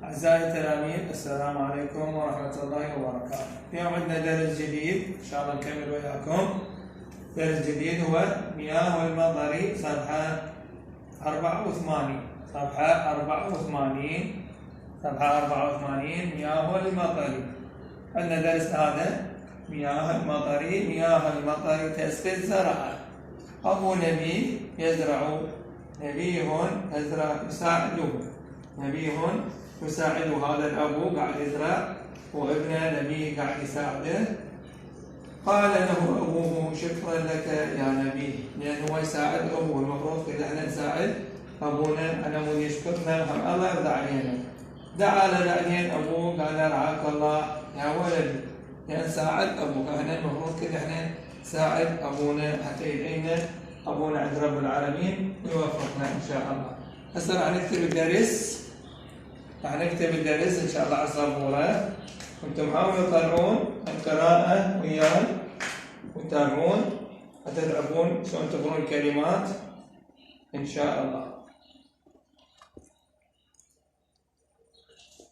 أعزائي التلاميذ، السلام عليكم ورحمة الله وبركاته. اليوم عندنا درس جديد إن شاء الله نكمل وياكم. درس جديد هو مياه المطر، صفحة 84. صفحة 84 مياه المطر. عندنا درس هذا مياه المطر. مياه المطر تسقي الزرع. أبو نبيه يزرع. نبيه يساعده هذا الأبو قاعد يزرع، وابنه نبيه قاعد يساعده. قال له أبوه: شكرا لك يا نبيه، لأن هو يساعد أبوه. المفروض كذا احنا نساعد أبونا على مود يشكرنا، هم الله يرضى علينا. دعا له بعدين أبوه قال: رعاك الله يا ولدي، لأن ساعد أبوك. احنا المفروض كذا احنا نساعد أبونا حتى يدعينا أبونا عند رب العالمين ويوفقنا إن شاء الله. هسه راح نكتب الدرس إن شاء الله على السبورة، وأنتم حاولوا تطلعون القراءة وياي وتتابعون حتى تعرفون شلون تقرون الكلمات إن شاء الله.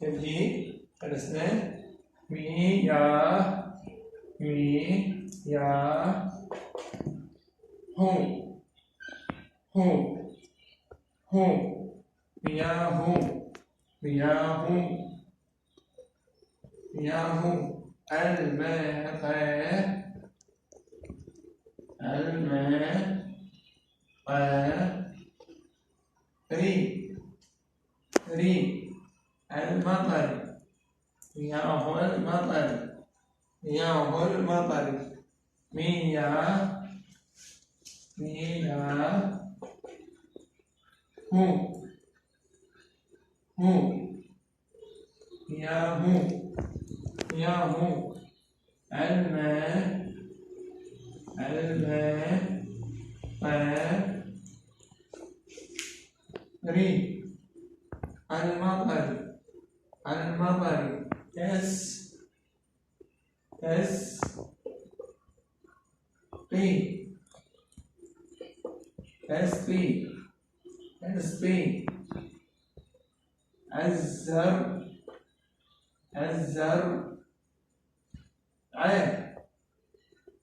نبدي درسنا مياه هو مياه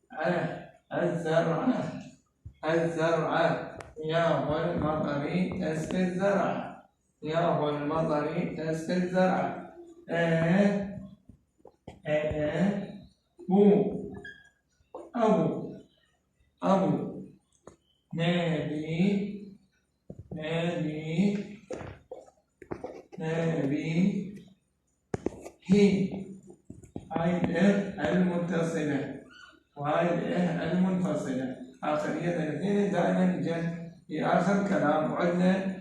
المطر تسقي الزرع. مياه المطر تسقي الزرع. مياه المطر تسقي الزرع. أبو نبي هاي المتصلة وهاي المنفصلة. آخرية الاثنين دائما يجن في آخر كلام، وعندنا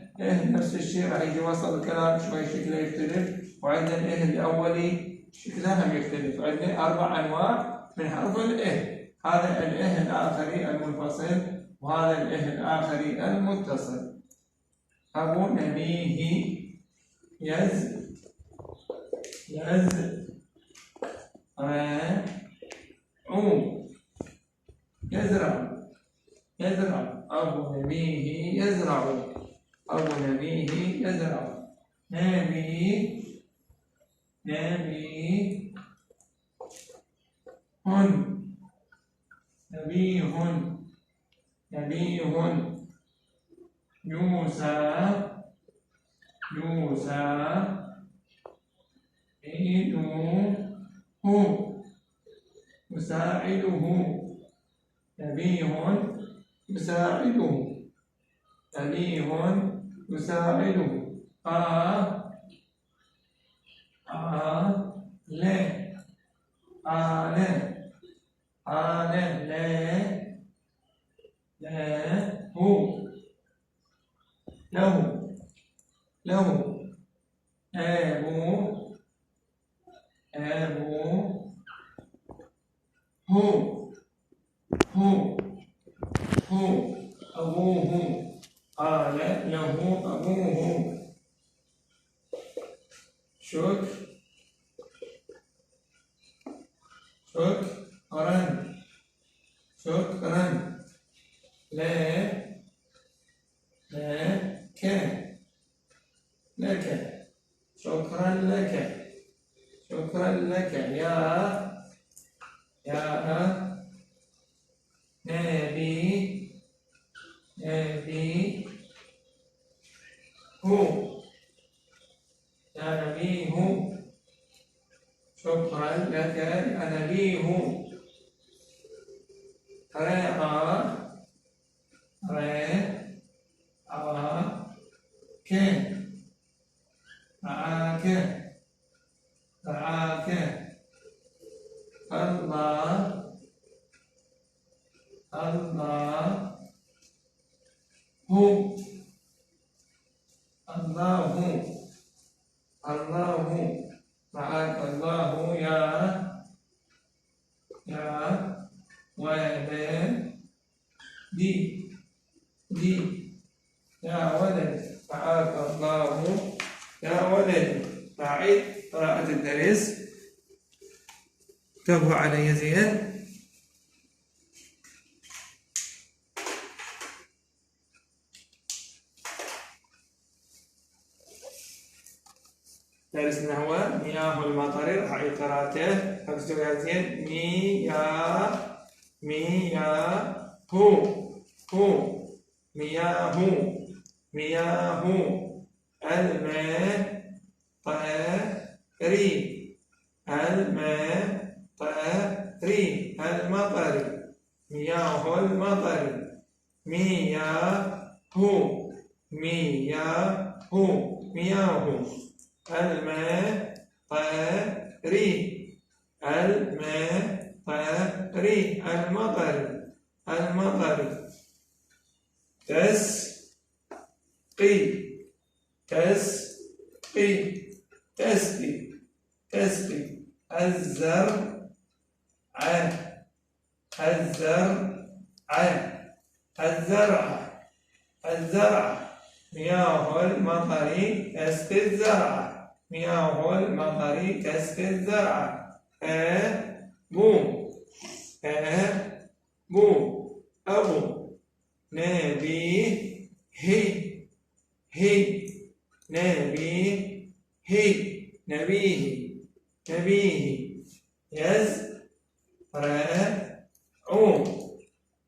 نفس الشيء راح يجي وسط الكلام شوي شكله يختلف، وعندنا الأولي شكلها هم يختلف. عندنا 4 أنواع من حرف هذا الآخري المنفصل، وهذا الآخري المتصل. أبو نبيه يزرع. أبو نبيه يزرع. نبيه يساعده. نبيه يساعده. له. أبوه قال له أبوه. شكرا لك شكرا لك، شكرا لك يا نبي، نبي هو، يا نبي هو، شكرا لك يا نبي هو. رعاك، رعاك الله، الله هو، الله، الله رعاك الله يا ولدي، يا ولد رعاك الله يا ولد. أعيد قراءة الدرس. انتبهوا علي زين. درس نحو مياه المطر، راح أعيد قراءته. اكتبوا زين. مياه هو، مياه، مياه المطر، المطر، المطر، مياه المطر، مياه، مياه، مياه المطر، المطر، المطر، المطر. تسقي، تسقي، تسقي، تسقي الزرع، الزرع، الزرع، الزرع، مياه المطر تسقي الزرع، مياه المطر تسقي الزرع. أبو، أبو، أبو، نبيه، هي، نبيه، نبيه، نبيه، يزرع،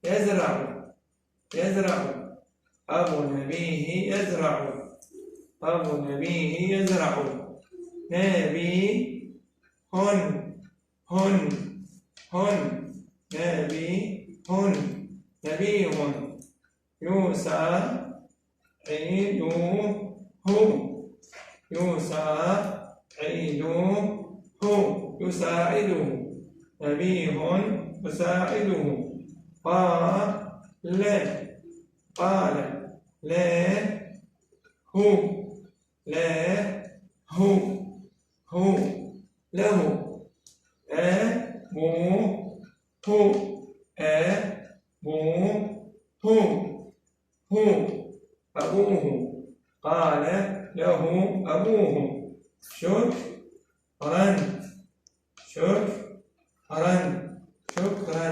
يزرع، يزرع، أبو نبيه يزرع، أبو نبيه يزرع. نبي هن، نبي هن، نبيه. يساعده، يساعده، نبيه يساعده. قال له، أبوه، قال له أبوه. شكرا، شكرا، شكرا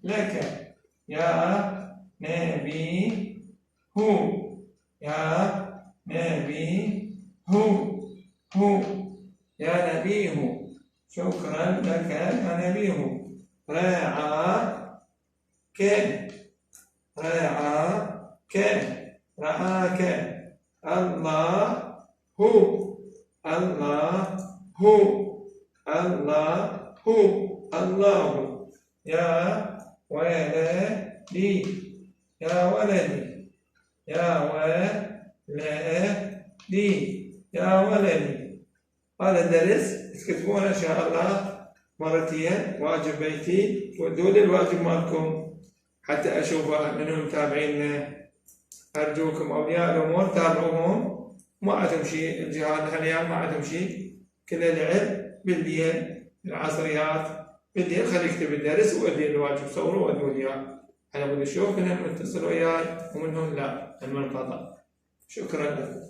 لك يا نبي يا نبي يا نبيه، شكرا لك يا نبيه. رعاك، رعاك، رعاك الله، الله، الله يا ولدي، يا ولدي، يا ولدي، يا ولدي. هذا الدرس تكتبونه إن شاء الله مرتين، واجب بيتي، ودوا لي الواجب مالكم حتى أشوفه منهم متابعينا. أرجوكم أولياء الأمور تابعوهم. ما عندهم شيء الجهات هالأيام، ما عندهم شيء، كل العلم بالليل، العصريات بالليل. خلي يكتب الدرس وأدي الواجب، صوروا وأدوا لي إياه. أنا بدي أشوف منهم متصل وياي ومنهم لا، المنقطع. شكرا لكم.